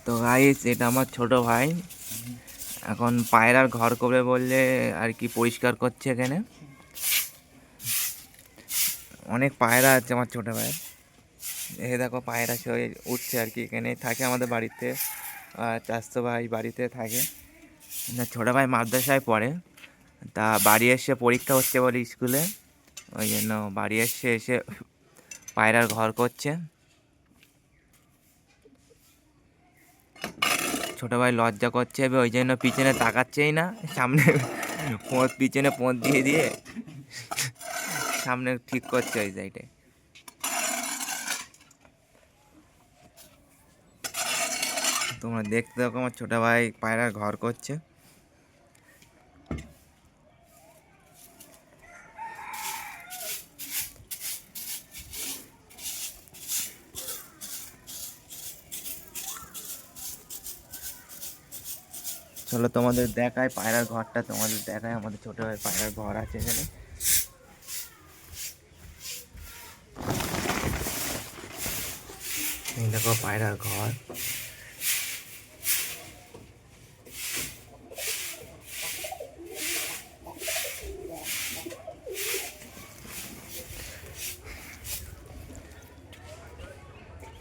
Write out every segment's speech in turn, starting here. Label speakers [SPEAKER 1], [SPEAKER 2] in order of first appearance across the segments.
[SPEAKER 1] তো গাইস, এটা আমার ছোট ভাই। এখন পায়রার ঘর করবে বললে আর কি পরিষ্কার করছে এখানে। অনেক পায়রা আছে আমার ছোট ভাই। এই দেখো পায়রা সে উঠছে আর কি, এখানে থাকে আমাদের বাড়িতে। চাচাতো ভাই বাড়িতে থাকে না, ছোট ভাই মাদ্রাসায় পড়ে। তা বাড়ি এসে পরীক্ষা হচ্ছে বলে স্কুলে, ওই জন্য বাড়ি এসে পায়রার ঘর করছে। ছোট ভাই লজ্জা করছে, ওই জন্য পিছনে তাকাচ্ছেই না, সামনে পিছনে পোঁত দিয়ে দিয়ে সামনে ঠিক করছে ওই সাইডে। তোমরা দেখতে থাকো, আমার ছোট ভাই পায়রার ঘর করছে। চলো তোমাদের দেখায় পায়রার ঘরটা, তোমাদের দেখায় আমাদের ছোট ভাই পায়রার ঘর আছে এখানে। এই দেখো পায়রার ঘর।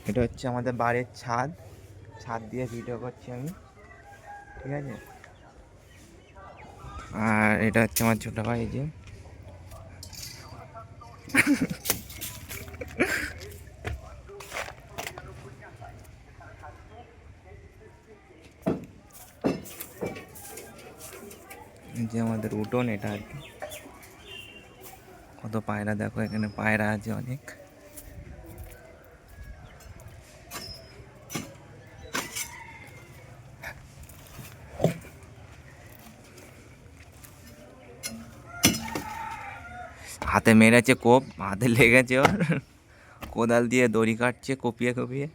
[SPEAKER 1] এটা হচ্ছে আমাদের বাড়ির ছাদ, ছাদ দিয়ে ভিডিও করছি আমি, ঠিক আছে। আর এটা হচ্ছে আমার ছোট ভাই, এই যে আমাদের উঠোন এটা আর কি। কত পায়রা দেখো, এখানে পায়রা আছে অনেক। হাতে মেরেছে কোপ, হাতে লেগেছে ওর, কোদাল দিয়ে দড়ি কাটছে কপিয়ে কপিয়ে।